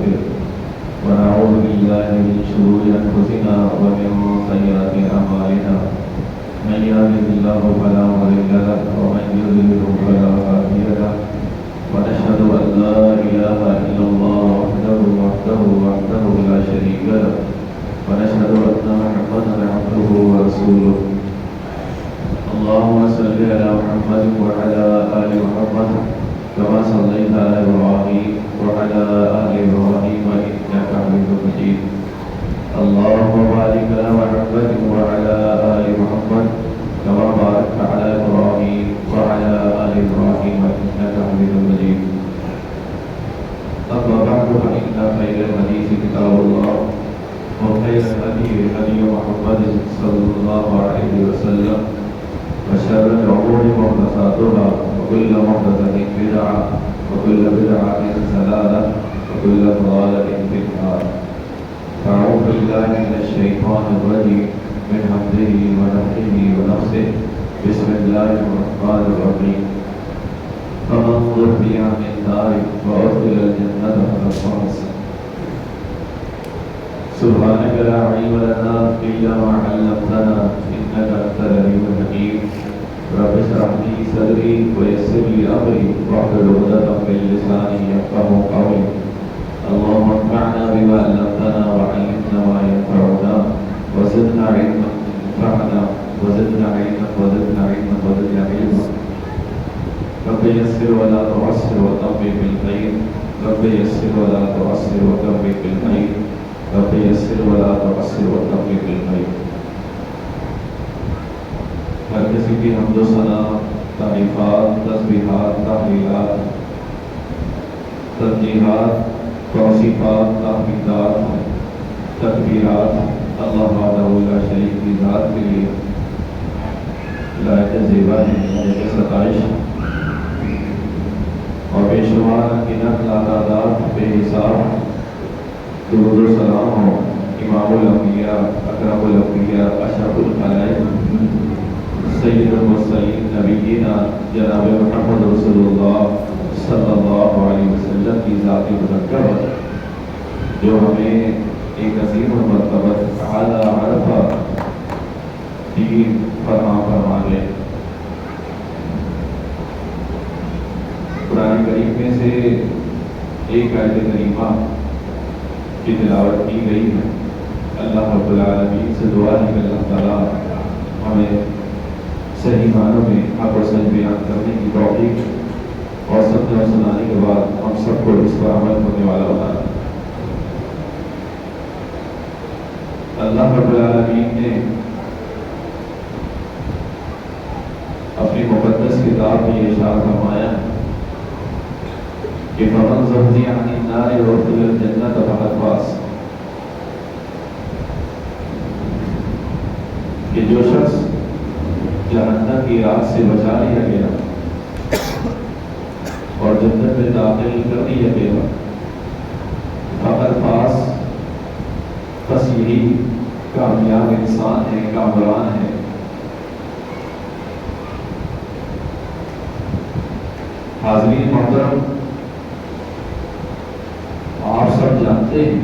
ونستغفره ونعوذ بالله من شرور أنفسنا ومن سيئات أعمالنا من يهده الله فلا مضل له ومن يضلل فلا هادي له ونشهد أن لا إله إلا الله وحده لا شريك له ونشهد أن محمدا عبده ورسوله اللهم صل على محمد وعلى آل محمد كما صليت على إبراهيم وعلى آل إبراهيم إنك حميد مجيد اللهم بارك على محمد وعلى آل محمد كما باركت على إبراهيم وعلى آل إبراهيم إنك حميد مجيد أما بعد فإن خير الحديث كتاب الله وخير الهدي هدي محمد صلى الله عليه وسلم وشر الأمور محدثاتها وكل محدثة بدعة وكل بدعة ضلالة وكل ضلالة في النار أعوذ بالله من الشيطان الرجيم من حمده ونفخه ونفسه بسم الله الرحمن الرحيم فمن زحزح عن النار وأدخل الجنة فقد فاز سبحانك لا علم لنا إلا ما علمتنا إنك أنت العليم الحكيم رب اشرح لي صدري ويسر لي أمري واحلل عقدة من لساني يفقهوا قولي اللهم انفعنا بما علمتنا وعلمنا ما ينفعنا وزدنا علما ينفعنا وزدنا علما وزدنا علما رب يسر ولا تعسر وتمم بالخير رب يسر ولا تعسر وتمم بالخير رب يسر ولا تعسر وتمم بالخير ہر کسی کی حمد و ثنا تعریفات تسبیحات تحلیلات تنزیحات توصیفات تحمیدات تکبیرات اللہ وحدہ لا شریک کی ذات کے لیے لائق زیبا ہے جیسے ستائش اور بے شمار گنت لاتعداد بے حساب درود و سلام ہو امام الانبیاء اکرم الانبیاء اشرف الخلائق سید المرسلین نبینا جناب محمد رسول اللہ صلی اللہ علیہ وسلم کی ذات مذکرہ جو ہمیں ایک عظیم مرتبہ اعلیٰ عرفہ دین فرما گئے. قرآن کریم میں سے ایک آیت کریمہ کی تلاوت کی گئی ہے. اللہ رب العالمین سے دعا ہے کہ اللہ تعالیٰ ہمیں صحیح معنوں میں حق و سچ بیان کرنے کی توفیق اور سننے اور سنانے کے بعد ہم سب کو اس پر عمل ہونے والا بنانا. اللہ رب العالمین نے اپنی مقدس کتاب میں یہ ارشاد فرمایا کہ فمن زحزح عن النار وادخل الجنة فقد فاز، کہ جو شخص جہنم کی آگ سے بچا لیا گیا اور جنت میں داخل کر دیا گیا فقد فاز، بس یہی کامیاب انسان ہے، کامران ہے. حاضرین محترم، آپ سب جانتے ہیں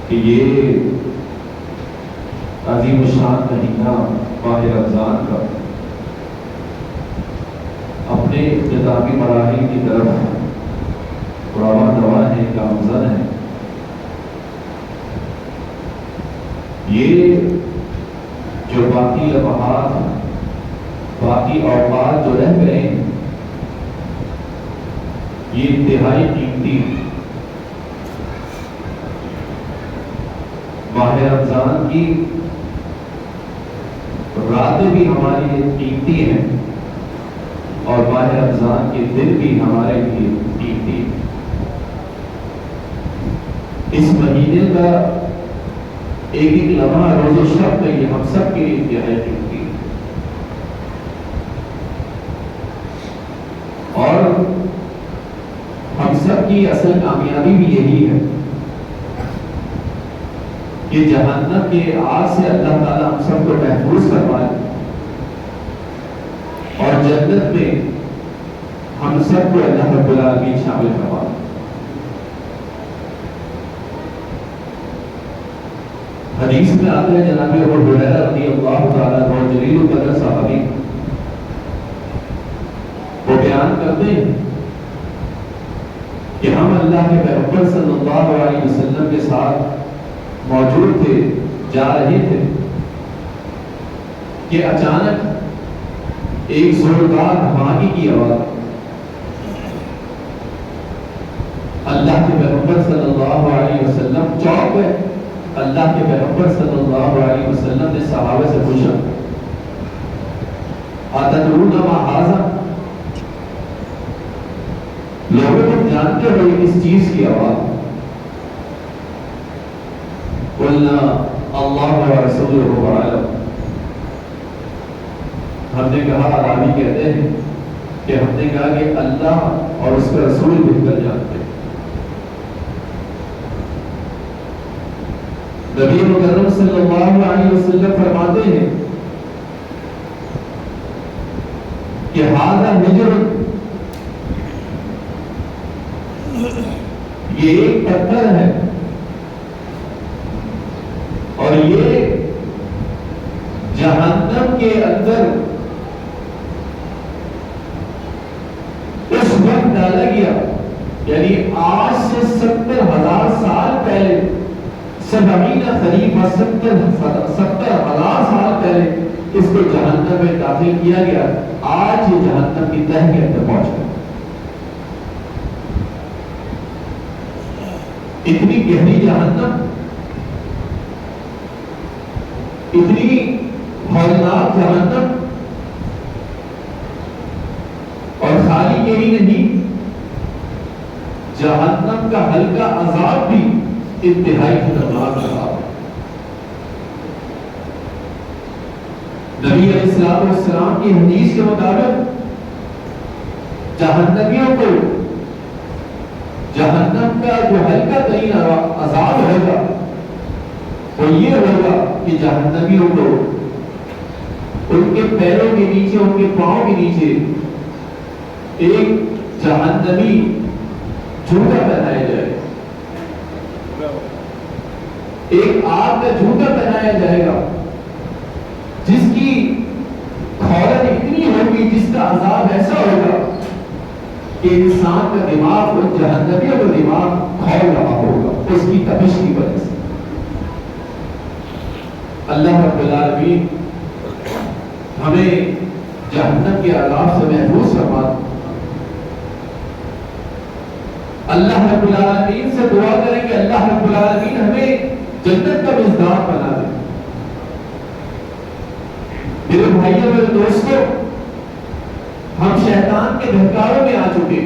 کہ یہ عظیم الشان مہینہ ماہ رمضان کا اپنے اختتامی مراحل کی طرف رواں ہے، گامزن ہے. یہ جو باقی لمحات باقی اوقات جو رہ گئے ہیں یہ انتہائی قیمتی. ماہ رمضان کی راتیں بھی ہمارے لیے قیمتی ہیں اور ماہ رمضان کے دن بھی ہمارے لیے قیمتی ہیں. اس مہینے کا ایک ایک لمحہ روز و شب کا یہ ہم سب کے لیے انتہائی قیمتی ہے. اور ہم سب کی اصل کامیابی بھی یہی ہے کہ جہنم کے آگ سے اللہ تعالیٰ ہم سب کو محفوظ فرمائے اور جنت میں ہم سب کو اللہ رب العالمین شامل فرمائے. حدیث میں آتا ہے جناب ابو ہریرہ رضی اللہ تعالیٰ عنہ جلیل القدر صحابی وہ بیان کرتے ہیں کہ ہم اللہ کے پیغمبر صلی اللہ علیہ وسلم کے ساتھ موجود تھے، جا رہے تھے کہ اچانک ایک زوردار دھماکے کی آواز، اللہ کے پیغمبر صلی اللہ علیہ وسلم چوک گئے۔ اللہ کے پیغمبر صلی اللہ علیہ وسلم نے صحابہ سے پوچھا اتدرون ما ھذا، لوگوں تم جانتے ہو یہ کس چیز کی آواز؟ قلنا اللہ ورسولہ اعلم، ہم نے کہا، راوی کہتے ہیں کہ ہم نے کہا کہ اللہ اور اس کا رسول بہتر جانتے ہیں۔ نبی مکرم صلی اللہ علیہ وسلم فرماتے ہیں کہ ھذا حجر، یہ ایک پتھر ہے اور یہ جہنم کے اندر اس وقت ڈالا گیا، یعنی آج سے 70,000 سال پہلے، 70 قریب 70,000 سال پہلے اس کو جہنم میں داخل کیا گیا، آج یہ جہنم کی تہہ کے اندر پہنچ گیا۔ اتنی گہری جہنم، اتنی ہولناک جہنم، اور خالی یہی نہیں، جہنم کا ہلکا عذاب بھی انتہائی خطرناک عذاب۔ نبی علیہ السلام کی حدیث کے مطابق جہنمیوں کو جہنم کا جو ہلکا ترین عذاب ہوگا وہ یہ ہوگا کہ جہنمیوں کو ان کے پیروں کے نیچے، ان کے پاؤں کے نیچے ایک جہنمی جوتا پہنایا جائے، ایک آگ کا جوتا پہنایا جائے گا جس کی کھولن اتنی ہوگی، جس کا عذاب ایسا ہوگا کہ انسان کا دماغ، ان جہنمیوں کا دماغ کھول رہا ہوگا اس کی تپش کی وجہ سے۔ اللہ رب العالمین ہمیں جہنم کے عذاب سے محفوظ فرما۔ اللہ رب العالمین سے دعا کریں کہ اللہ رب العالمین ہمیں جنت کا مزدار بنا دے۔ میرے بھائیوں، میرے دوستوں، ہم شیطان کے بہکاوے میں آ چکے۔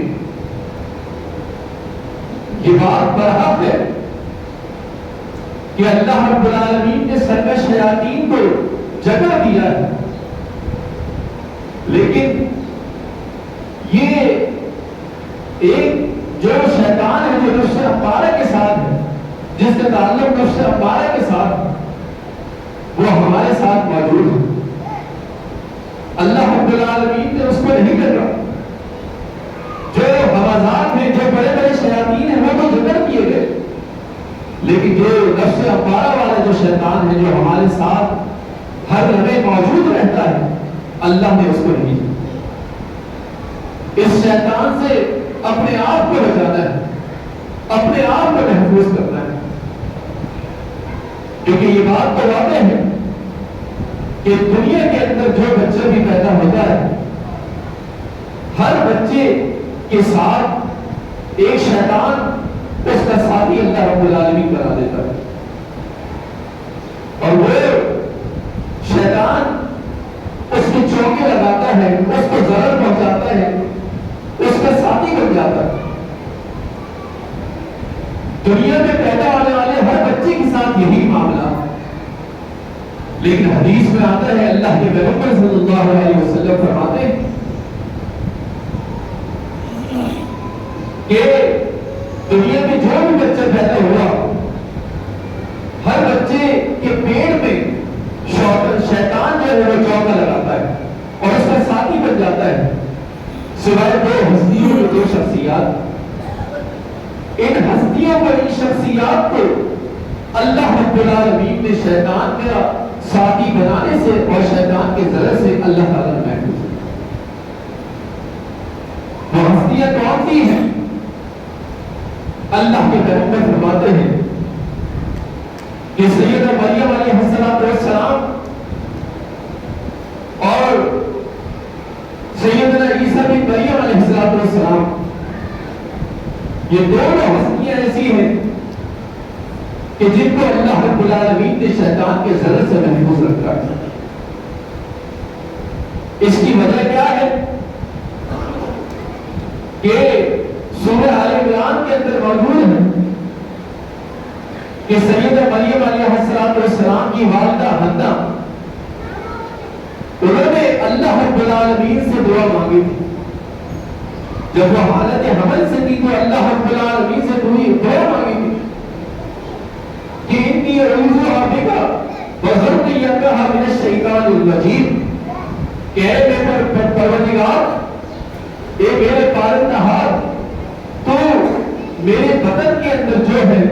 یہ بات برحق ہے کہ اللہ رب العالمین نے سرکش شیاطین کو جگہ دیا ہے، لیکن یہ ایک جو شیطان ہے جو نفس امارہ کے ساتھ ہے، جس کا تعلق نفس امارہ کے ساتھ، وہ ہمارے ساتھ موجود ہے۔ اللہ رب العالمین نے اس کو نہیں کر رہا۔ جو حوازات ہیں، جو بڑے بڑے شیاطین ہیں، وہ تو جبر کیے گئے، لیکن جو نفس امارہ والا جو شیطان ہے، جو ہمارے ساتھ ہر لمحے موجود رہتا ہے، اللہ نے اس کو نہیں کیا۔ اس شیطان سے اپنے آپ کو بچانا ہے، اپنے آپ کو محفوظ کرنا ہے، کیونکہ یہ بات تو واضح ہے کہ دنیا کے اندر جو بچہ بھی پیدا ہوتا ہے، ہر بچے کے ساتھ ایک شیطان اس کا ساتھی اللہ رب العالمین بنا دیتا ہے، اور وہ شیطان اس کے چوکے لگاتا ہے، اس کو ضرر پہنچاتا ہے، اس کا ساتھی بن جاتا ہے۔ دنیا میں پیدا ہونے والے ہر بچے کے ساتھ یہی معاملہ، لیکن حدیث میں آتا ہے، اللہ کے پیغمبر صلی اللہ علیہ وسلم فرماتے ہیں کہ دنیا میں جو بھی بچہ پیدا ہوا، ہر بچے کے پیٹ میں شیطان جو ہے وہ چوکا لگاتا ہے اور اس کا ساتھی بن جاتا ہے، سوائے دو ہستیوں میں، دو شخصیات۔ ان ہستیوں کو، ان شخصیات کو اللہ رب العالمین نے شیطان کا ساتھی بنانے سے اور شیطان کے ضرر سے اللہ تعالیٰ نے محفوظ کیا۔ وہ ہستیاں کون سی ہیں؟ اللہ کے پیغمبر فرماتے ہیں کہ سیدہ مریم علیہ السلام اور سیدنا عیسیٰ بن مریم علیہ السلام، یہ دونوں ہستیاں ایسی ہیں کہ جن کو اللہ رب العالمین نے شیطان کے ضرر سے محفوظ رکھا ہے۔ اس کی وجہ کیا ہے کہ سورہ آل عمران کے اندر موجود ہے کہ سیدہ مریم علیہ السلام کی والدہ حنہ، انہوں نے اللہ رب العالمین سے دعا مانگی تھی۔ جب وہ حالت حمل سے تھی تو اللہ رب العالمین سے دعا مانگی تھی کہ انی اعوذ بک وذریتھا من الشیطان الرجیم، کہ اے میرے پروردگار، اے میرے پالنہار، تو میرے بدن کے اندر جو ہے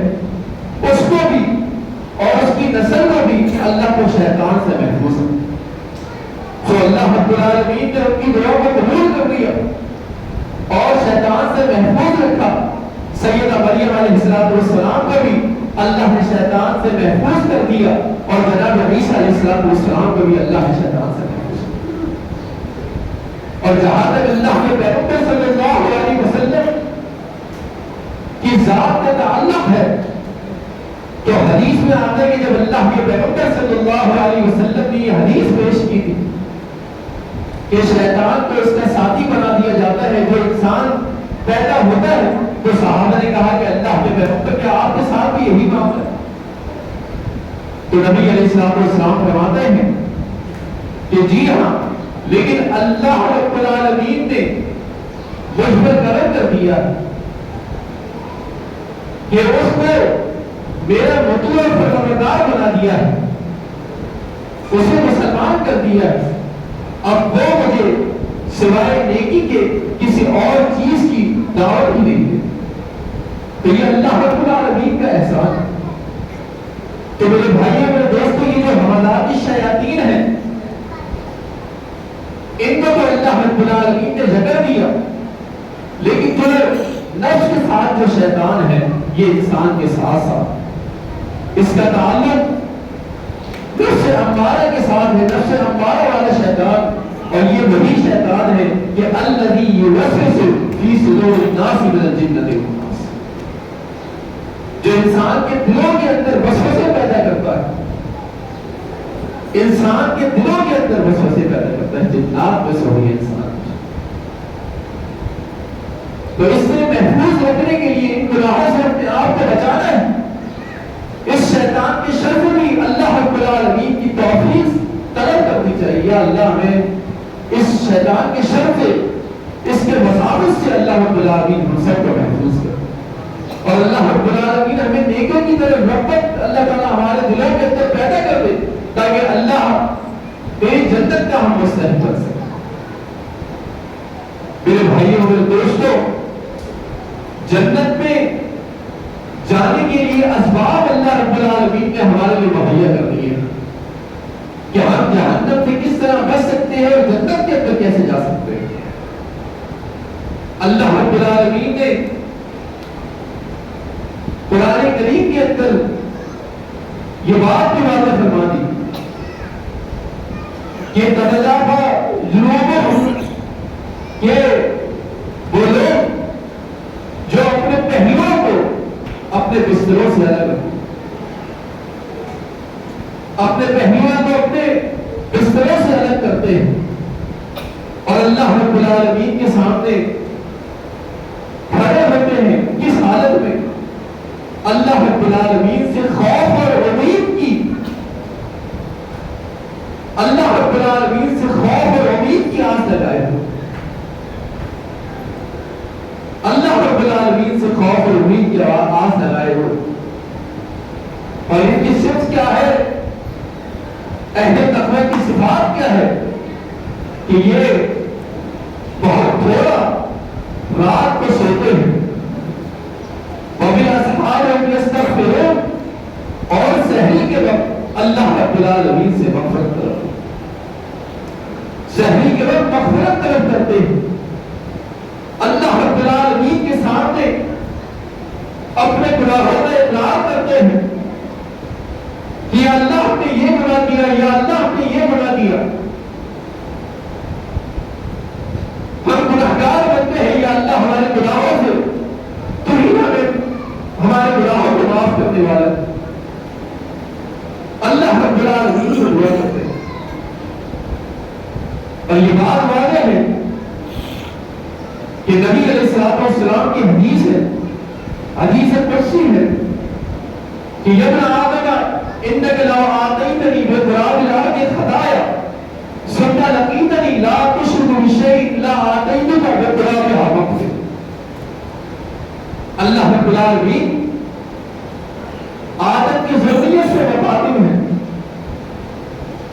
اس کو بھی اور اس کی نسل کو بھی اللہ کو شیطان سے محفوظ رکھے۔ تو اللہ رب العالمین نے ان کی دعا کو قبول کر دیا اور شیطان سے محفوظ رکھا۔ سیدہ مریم علیہ السلام کو بھی اللہ نے شیطان سے محفوظ کر دیا اور جناب عیسیٰ علیہ السلام کو بھی اللہ نے شیطان سے محفوظ کر دیا۔ اور جہاں تک اللہ کے پیغمبر صلی اللہ علیہ وسلم کی ذات کا تعلق ہے تو حدیث میں آتا ہے کہ جب اللہ کے پیغمبر صلی اللہ علیہ وسلم نے یہ حدیث پیش کی تھی کہ شیطان کو اس کا ساتھی بنا دیا جاتا ہے جو انسان پیدا ہوتا ہے، تو صحابہ نے کہا کہ اللہ کے پیغمبر کیا آپ کے ساتھ بھی یہی معاملہ ہے؟ تو نبی علیہ السلام فرماتے ہیں کہ جی ہاں، لیکن اللہ رب العالمین نے مجھ پر کرم کر دیا کہ اس کو میرا مطلوب اور فرماندار بنا دیا ہے، اسے مسلمان کر دیا ہے۔ اب وہ مجھے سوائے نیکی کے کسی اور چیز کی دعوت ہی نہیں دے۔ تو یہ اللہ رب العالمین کا احسان ہے۔ تو میرے بھائیوں میرے دوستوں، یہ جو حملات الشیاطین ہیں ان کو تو اللہ رب العالمین نے جگہ دیا، لیکن جو نفس کے ساتھ جو شیطان ہے یہ انسان کے ساتھ ساتھ اس کا تعلق نفس امارہ کے ساتھ ہے، نفس امارہ والا شیطان، اور یہ وہی شیطان ہے کہ الذی یوسوس فی صدور الناس من الجنۃ والناس، جو انسان کے دلوں کے اندر وسوسے پیدا کرتا ہے، انسان کے دلوں کے اندر وسوسے پیدا کرتا ہے، جنات میں سے وہی انسان۔ تو اس سے محفوظ رکھنے کے لیے ان گناہوں سے اپنے آپ کو بچانا ہے۔ اس شیطان کے شر سے بھی اللہ رب العالمین کی توفیق طلب کرنی چاہیے۔ یا اللہ ہمیں اس شیطان کے شر سے، اس کے مساوس سے اللہ رب العالمین ہم سب کو محفوظ کرے، اور اللہ رب العالمین ہمیں نیکیوں کی طرف رغبت اللہ تعالیٰ ہمارے دلوں کے اندر پیدا کر دے تاکہ اللہ میری جنت کا ہم مستحق بن سکیں۔ میرے بھائیوں میرے دوستوں، جنت میں جانے کے لیے اسباب اللہ رب العالمین نے ہمارے لیے مہیا کر دیے کہ ہم جہنم سے کس طرح بچ سکتے ہیں اور جنت کے اندر کیسے جا سکتے ہیں۔ اللہ رب العالمین نے قرآن کریم کے اندر یہ بات بھی واضح فرما دی کہ تتجافا جنوبہم، کہ وہ لوگ جو اپنے پہلوؤں کو اپنے بستروں سے الگ رکھتے، اپنے پہلوؤں کو اپنے بستروں سے الگ کرتے ہیں اور اللہ رب العالمین کے سامنے کھڑے ہوتے ہیں۔ کس حالت میں؟ اللہ رب العالمین سے خوف اور امید کی، اللہ رب العالمین سے خوف اور امید کی آس لگائے ہو، اللہ رب العالمین سے خوف اور امید کی آس لگائے ہو۔ اور ان کی صفت کیا ہے؟ اہل تقوی کی صفات کیا ہے؟ کہ یہ بہت تھوڑا رات کو سوتے ہیں، وَبِالْأَسْحَارِ هُمْ يَسْتَغْفِرُونَ، سحری کے وقت اللہ رب العالمین سے مغفرت طلب، سحری کے وقت مغفرت طلب کرتے ہیں، اللہ رب العالمین کے سامنے اپنے گناہوں کا اقرار کرتے ہیں کہ یا اللہ ہم نے یہ گناہ کیا، یا اللہ ہم نے یہ گناہ کیا، ہم گناہگار بنتے ہیں، یا اللہ ہمارے گناہوں سے تو ہی ہمیں ہمارے گناہوں کو معاف کرنے والا ہے۔ اللہ رب العالمین سے دعا کرتے ہیں، اور یہ بات واضح ہے کہ نبی علیہ الصلوۃ والسلام کی حدیث ہے، حدیث قدسی ہے کہ یا ابن آدم انک لو آتیتنی بقراب الارض خطایا ثم لقیتنی لا تشرک بشیء لا آتیتک بقرابها مغفرۃ۔ اللہ رب العالمین آدم کی ذریت سے مخاطب ہے،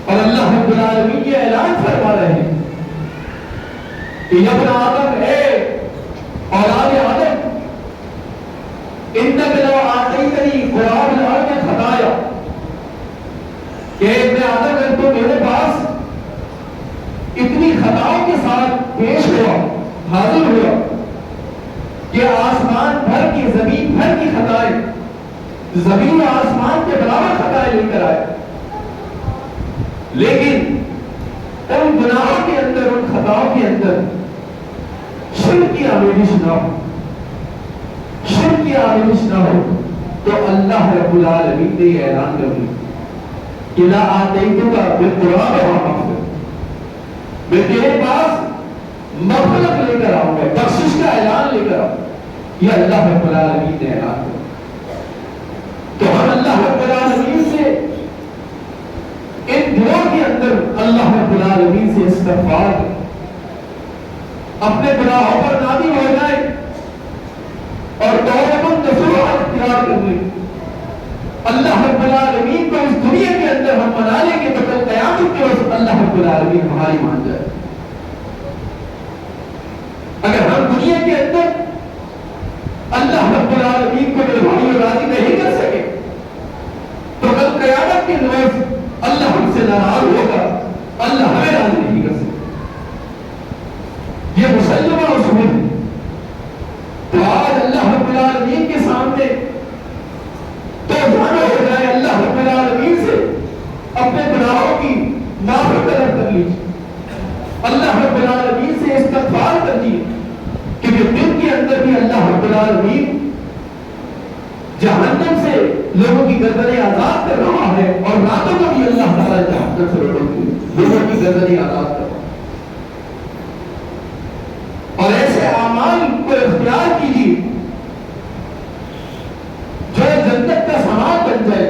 اور اللہ رب العالمین یہ اعلان فرما رہے ہیں کہ یا ابن آدم، اے اولاد آدم، انک لو آتیتنی قراب الارض خطایا، کہ ابن آدم اگر تو میرے پاس اتنی خطاؤں کے ساتھ پیش ہوا، حاضر ہوا کہ آسمان بھر کی، زمین بھر کی خطائیں، زمین و آسمان کے برابر خطائیں لے کر آئے، لیکن ان گناہوں کے اندر، ان خطاؤں کے اندر شرک کی آمیزش نہ ہو، شرک کی آمیزش نہ ہو، تو اللہ رب العالمین نے یہ اعلان کر دیا کہ لا آتیتک بقرابها مغفرۃ، میں تیرے پاس مغفرت لے کر آؤں گا، بخشش کا اعلان لے کر آؤں۔ یہ اللہ رب العالمین نے اعلان کیا، تو ہم اللہ رب العالمین سے ان دنوں کے اندر اللہ رب العالمین سے استغفار کریں، اپنے گناہوں پر نادم ہو جائے اور توبہ نصوح اختیار کر لیں۔ اللہ رب العالمین کو اس دنیا کے اندر ہم منا لیں گے تو کل قیامت کے وقت اللہ رب العالمین ہماری مان جائے۔ اگر ہم دنیا کے اندر اللہ رب العالمین کو دلوائی اور راضی نہیں کر سکے تو کل قیامت کے روز اللہ ہم سے ناراض ہوگا، اللہ ہمیں راضی نہیں کر سکے، یہ مسلمہ اصول ہے۔ تو آج اللہ رب العالمین کے سامنے تو جانا ہو جائے، اللہ رب العالمین سے اپنے گناہوں کی معافی طلب کر لیجیے، اللہ رب العالمین سے استغفار کر دیجیے، کیونکہ دن کے اندر بھی اللہ رب العالمین جہنم سے لوگوں کی گردنیں آزاد کر رہا ہے، اور راتوں کو بھی اللہ تعالیٰ جہنم سے لوگوں کی گردنیں آزاد کر رہا ہے۔ اور ایسے اعمال کو اختیار کیجیے جو جنت کا سامان بن جائے،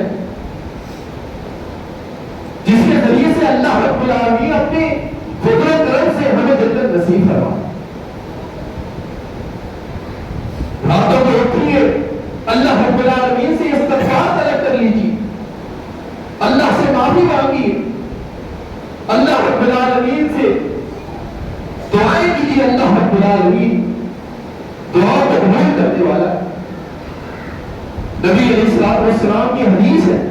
جس کے ذریعے سے اللہ رب العالمین اپنے فضل و کرم سے ہمیں جنت نصیب فرمائے۔ راتوں کو اٹھیے، اللہ رب العالمین سے استغفار طلب کر لیجیے، اللہ سے معافی مانگیے، اللہ رب العالمین سے دعائیں کیجیے۔ اللہ رب العالمین دعا کو قبول کرنے والا ہے۔ نبی علیہ الصلوۃ والسلام کی حدیث ہے،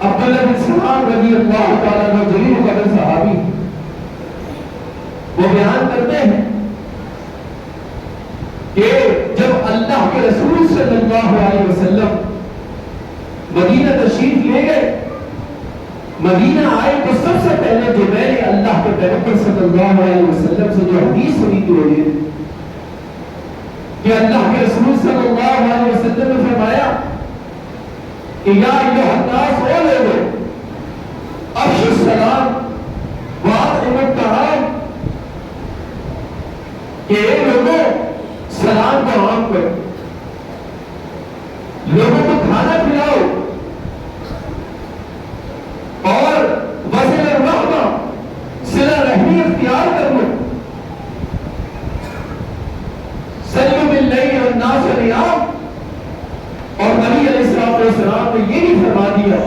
عبداللہ بن سلام رضی اللہ تعالیٰ عنہ جلیل القدر صحابی، وہ بیان کرتے ہیں کہ جب اللہ کے رسول صلی اللہ علیہ وسلم مدینہ تشریف لے گئے، مدینہ آئے تو سب سے پہلے جو میں نے اللہ کے پیغمبر صلی اللہ علیہ وسلم سے جو حدیث سنی تھی وہ یہ کہ اللہ کے رسول صلی اللہ علیہ وسلم نے فرمایا کہ یا ایھا الناس، او لوگو، افشوا السلام واطعموا الطعام، کہ اے لوگوں سلام کو عام کرو، لوگوں کو کھانا کھلاؤ، اور وصل الرحمہ، صلہ رحمی اختیار کر لو، صلوا باللیل والناس نیام۔ اور نبی علیہ السلام نے یہ بھی فرما دیا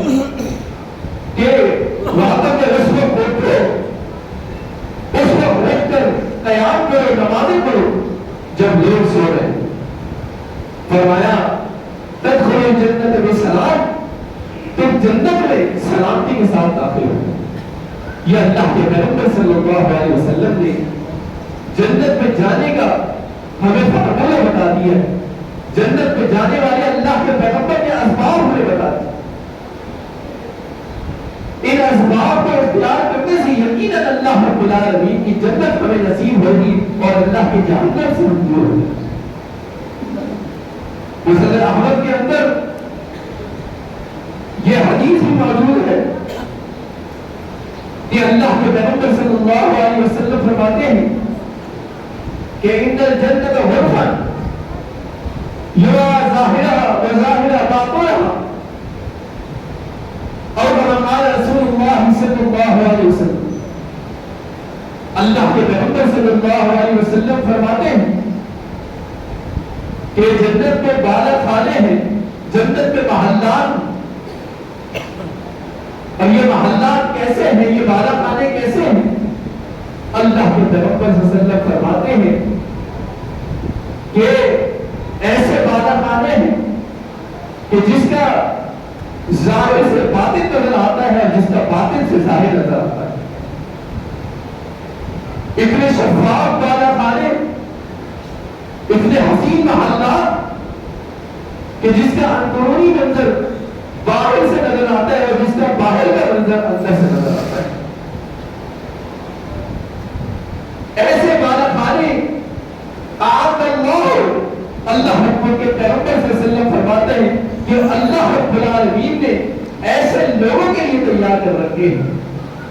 کہ راتوں کے اس وقت اٹھو، اس وقت اٹھ کر قیام کرو، نمازیں پڑھو جب لوگ سو رہے ہیں۔ فرمایا تدخلوا الجنۃ بسلام، تم جنت میں سلامتی کے ساتھ داخل ہو۔ یہ اللہ کے پیغمبر صلی اللہ علیہ وسلم نے جنت میں جانے کا ہمیں فارمولہ بتا دیا ہے۔ جنت میں جانے والے اللہ کے پیغمبر کے اسباب ہمیں بتا دیے۔ ان اسباب کو اختیار کرنے سے یقیناً اللہ رب العالمین کی جنت ہمیں نصیب ہوگی اور اللہ کے جہنم سے ہم دور ہوں گے۔ مسند احمد کے اندر یہ حدیث بھی موجود ہے کہ اللہ کے پیغمبر صلی اللہ علیہ وسلم فرماتے ہیں کہ ان الجنت غرفا یرا ظاہرها وظاہر باطنها، اور قال رسول اللہ صلی اللہ علیہ وسلم، اللہ کے پیغمبر صلی اللہ علیہ وسلم فرماتے ہیں کہ جنت میں بالا خانے ہیں، جنت میں محلات، اور یہ محلات کیسے ہیں، یہ بالا خانے کیسے ہیں؟ اللہ کے پیغمبر صلی اللہ علیہ وسلم فرماتے ہیں کہ ایسے بالا خانے ہیں کہ جس کا ظاہر سے باطن نظر آتا ہے اور جس کا باطن سے ظاہر نظر آتا ہے۔ اتنے شفاف بالا خانے، اتنے حسین محلات کہ جس کا اندرونی منظر باہر سے نظر آتا ہے اور جس کا باہر کا منظر اندر سے نظر آتا ہے۔ ایسے بالا خانے اللہ کے پیغمبر صلی اللہ علیہ وسلم فرماتے ہیں کہ اللہ رب العالمین نے ایسے لوگوں کے لیے تیار کر رکھے ہیں۔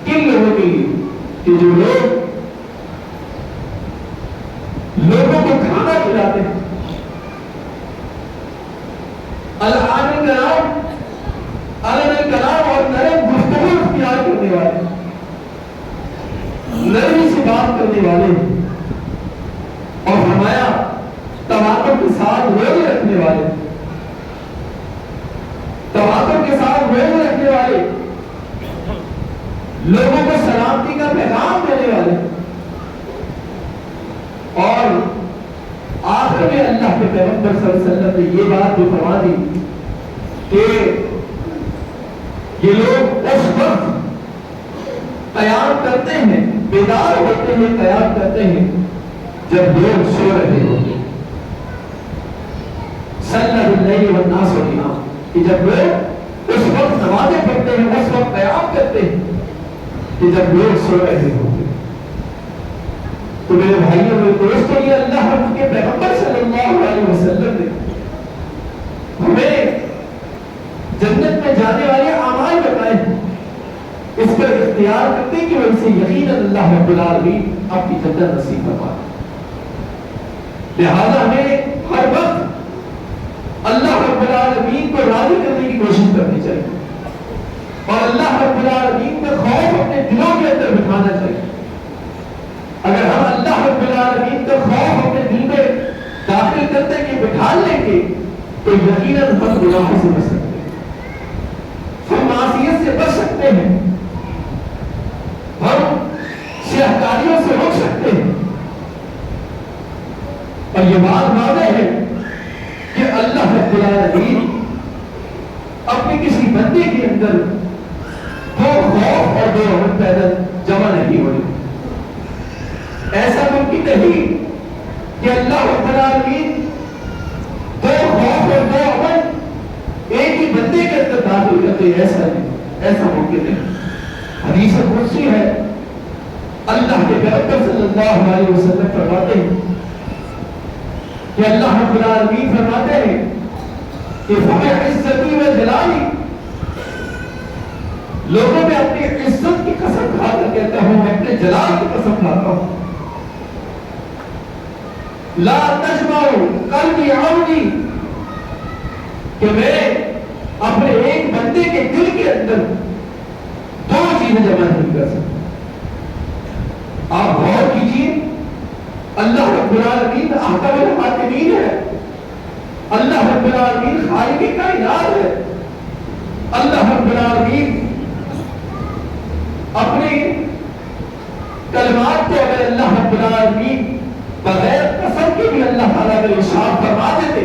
کن لوگوں کے لیے؟ کہ جو لوگوں کو کھانا کھلاتے ہیں، العالم کلام اور نرم گفتگو اختیار کرنے والے، نرمی سے بات کرنے والے، اور فرمایا تواتر کے ساتھ روزے رکھنے والے، تواتر کے ساتھ روزے رکھنے والے، لوگوں کو سلامتی کا پیغام دینے والے، اور آخر میں اللہ کے پیغمبر صلی اللہ علیہ وسلم نے یہ بات بھی فرما دی کہ یہ لوگ اس وقت قیام کرتے ہیں، بیدار ہوتے ہیں، قیام کرتے ہیں جب لوگ سو رہے ہوتے ہیں۔ صلی باللیل والناس نیم، کہ جب لوگ اس وقت نمازیں پڑھتے ہیں، اس وقت قیام کرتے ہیں کہ جب لوگ سو رہے ہوتے ہیں۔ تو میرے بھائیوں میرے دوستوں، یہ اللہ کے پیغمبر صلی اللہ علیہ وسلم نے ہمیں جنت میں جانے والے اعمال بتائے ہیں، اس پر اختیار کرتے کہ ان سے یقیناً اللہ رب العالمین آپ کی جنت نصیب فرمائے۔ لہذا ہمیں ہر وقت اللہ رب العالمین کو راضی کرنے کی کوشش کرنی چاہیے، اور اللہ رب العالمین کا خوف اپنے دلوں کے اندر بٹھانا چاہیے۔ اگر ہم اللہ رب العالمین کا خوف اپنے دل میں داخل کرتے کہ بٹھا لیں گے تو یقیناً ہم گناہوں سے بچ سکتے ہیں، ہم معصیت سے بچ سکتے ہیں، ہم شہکاریوں سے روک سکتے ہیں۔ اور یہ بات واضح ہے کہ اللہ رب العالمین اپنے کسی بندے کے اندر دو خوف اور دو امن پیدا جمع نہیں ہوئی۔ ایسا ممکن نہیں کہ اللہ رب العالمین دو خوف اور دو امن ایک ہی بندے کے اندر داخل کرتے، ایسا نہیں، ایسا ممکن نہیں۔ حدیث قدسی ہے، اللہ کے پیغمبر صلی اللہ علیہ وسلم فرماتے ہیں کہ اللہ رب العالمین فرماتے ہیں کہ فَبِعِزَّتِي وَجَلَالِي، لوگوں میں اپنی عزت کی قسم کھا کر کہتا ہوں، میں اپنے جلال کی قسم کھاتا ہوں، لا تجمعوا قلبی عبدی، کہ میں اپنے ایک بندے کے دل کے اندر دو چیزیں جمع نہیں کر سکتا۔ آپ غور کیجیے، اللہ رب العالمین احکم الحاکمین ہے، اللہ رب العالمین خالق کائنات ہے، اللہ رب العالمین اپنے کلمات کو اگر اللہ رب العالمین بغیر قسم کے بھی اللہ تعالیٰ نے ارشاد فرما دیتے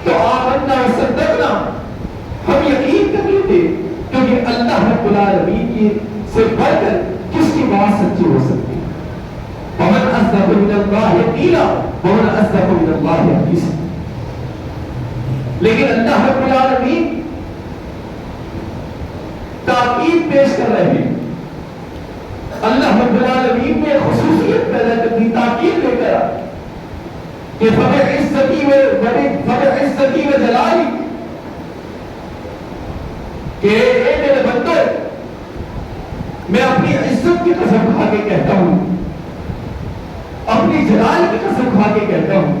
تو آمنا وصدقنا، ہم یقین کر لیتے، العالمین کی سے بڑھ کر کس کی بات سچی ہو سکتی ہے؟ ومن اصدق من اللہ قیلا ومن اصدق من اللہ حدیثا. لیکن اللہ رب العالمین تاکید پیش کر رہے ہیں. اللہ رب العالمین نے خصوصیت پیدا کر دی، تاکید لے کر کہ فبعزتی و جلالی، کہ اے میرے بندو، میں اپنی عزت کی قسم کھا کے کہتا ہوں، اپنی جلال کی قسم کھا کے کہتا ہوں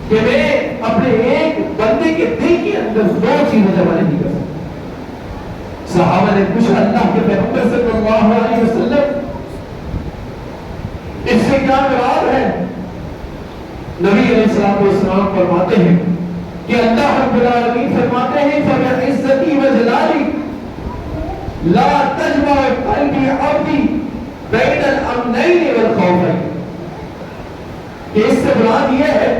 کہ میں اپنے ایک بندے کے دل کے اندر دو چیزیں جمع نہیں کر سکتا. صحابہ نے پوچھا اللہ کے پیغمبر صلی اللہ علیہ وسلم اس سے کیا مراد ہے؟ نبی علیہ السلام فرماتے ہیں کہ اللہ رب العالمین فرماتے ہیں فبعزتی و جلالی لا تجمع قلبی عبدی بین الامنین والخوفین. کہ اس سے مراد یہ ہے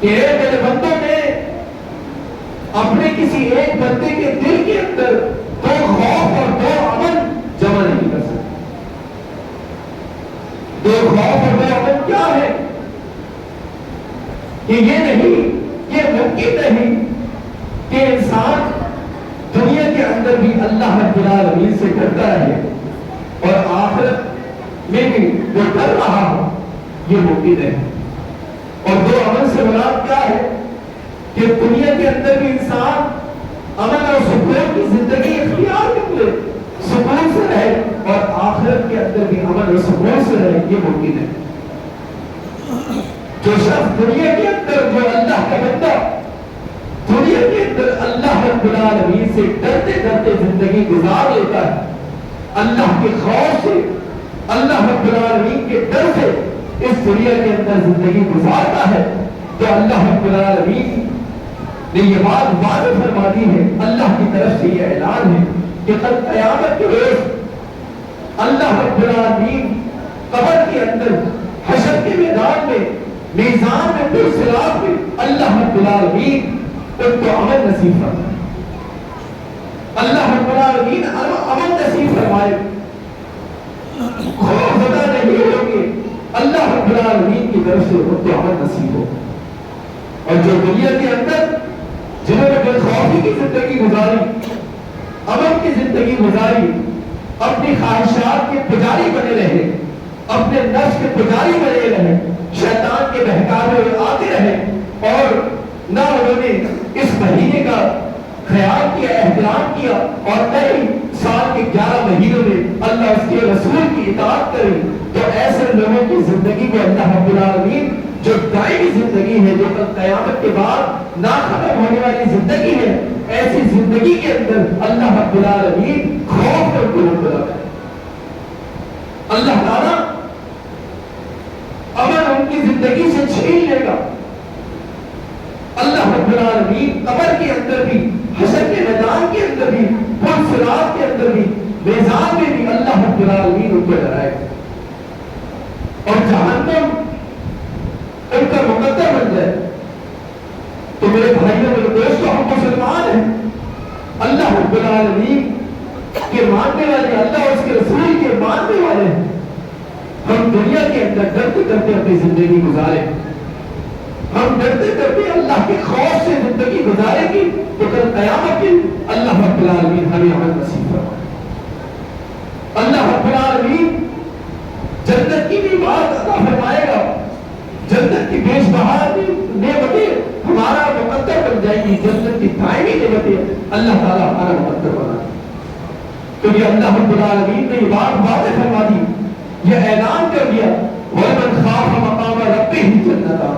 کہ میرے بندوں نے اپنے کسی ایک بندے کے دل کے اندر دو خوف اور دو امن جمع نہیں کر سکتے. دو خوف اور دو امن کیا ہے؟ کہ یہ نہیں، یہ ممکن نہیں کہ انسان دنیا کے اندر بھی اللہ رب العالمین سے ڈرتا رہے اور آخرت میں بھی وہ ڈر رہا ہو. یہ ممکن ہے. اور دو امن سے مراد کیا ہے؟ کہ دنیا کے اندر بھی انسان امن اور سکون کی زندگی اختیار کر لے، سکون سے رہے، اور آخرت کے اندر بھی امن اور سکون سے رہے. یہ ممکن ہے. جو شخص دنیا کے اندر، جو اللہ کا بندہ دنیا کے اندر اللہ رب العالمین سے ڈرتے ڈرتے زندگی گزار لیتا ہے، اللہ کے خوف سے، اللہ رب العالمین کے ڈر سے اس دنیا کے اندر زندگی گزارتا ہے، تو اللہ رب العالمین نے یہ بات واضح فرما دی ہے. اللہ کی طرف سے یہ اعلان ہے کہ کل قیامت کے روز اللہ رب العالمین قبر کے اندر، حشر کے میدان میں، میزان میں، پرصراط میں اللہ رب العالمین ان کو امن نصیب فرمائے. اللہ رب العالمین امن نصیب فرمائے، خوف زدہ نہیں ہوگے. اللہ رب العالمین کی طرف سے ان کو امن نصیب ہو. اور جو دنیا کے اندر جنہوں نے بے خوفی کی زندگی گزاری، امن کی زندگی گزاری، اپنی خواہشات کے پجاری بنے رہے، اپنے نفس کے پجاری بنے رہے، شیطان کے بہکاوے میں آتے رہے، اور نہ انہوں نے اس مہینے کا خیال کیا، احترام کیا، اور نہ ہی سال کے 11 مہینوں میں اللہ اس کے رسول کی اطاعت کری، تو ایسے لوگوں کی زندگی کو اللہ رب العالمین جو دائمی زندگی ہے، جو کل قیامت کے بعد نہ ختم ہونے والی زندگی ہے، ایسی زندگی کے اندر اللہ رب العالمین خوف پر قلوب بنا کرے. اللہ تعالیٰ امن ان کی زندگی سے چھین لے گا. اللہ رب العالمین قبر کے اندر بھی، حشر کے میدان کے اندر بھی، پرصراط کے اندر بھی، میزان میں بھی اللہ رب العالمین ان کو ڈرائے گا. اور جہنم ان کا مقدر بن جائے. تو میرے بھائیوں میرے دوستوں، ہم مسلمان ہیں، اللہ رب العالمین کے ماننے والے، اللہ اور اس کے رسول کے ماننے والے ہیں. ہم دنیا کے اندر ڈرتے ڈرتے اپنی زندگی گزارے، ہم ڈرتے ڈرتے اللہ کے خوف سے زندگی گزارے گی، تو کل قیامت کے اللہ رب العالمین ہمیں امن نصیب فرمائے. اللہ رب العالمین جنت کی بھی بات عطا فرمائے گا. جنت کی بیش بہار نعمتیں ہمارا مقدر بن جائے گی. جنت کی دائمی نعمتیں اللہ تعالیٰ ہمارا مقدر بنا دے. تو یہ اللہ رب العالمین نے یہ بات واضح فرما دی، یہ اعلان کر دیا وَمَنْ خَافَ مَقَامَ رَبِّهِ جَنَّتَانِ،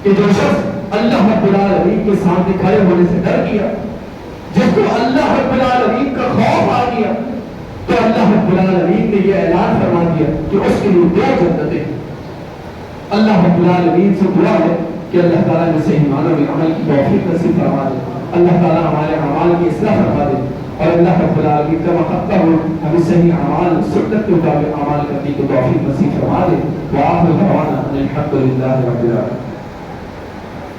کہ جو شخص اللہ رب العالمین کے سامنے کھڑے ہونے سے ڈر گیا، جس کو اللہ رب العالمین کا خوف آ گیا، تو اللہ رب العالمین نے یہ اعلان فرما دیا کہ اس کے لیے 2 جنتیں. اللہ رب العالمین سے دعا ہے کہ اللہ تعالیٰ نے صحیح معنوں میں عمل کی توفیق نصیب فرما دے. اللہ تعالیٰ ہمارے اعمال کی اصلاح فرما دے، اور اللہ رب العالمین کا مقدر ہو ہمیں صحیح اعمال سنت کے مطابق اعمال کرنے کی توفیق نصیب فرما دے. وآخر دعوانا الحمد للہ رب العالمین.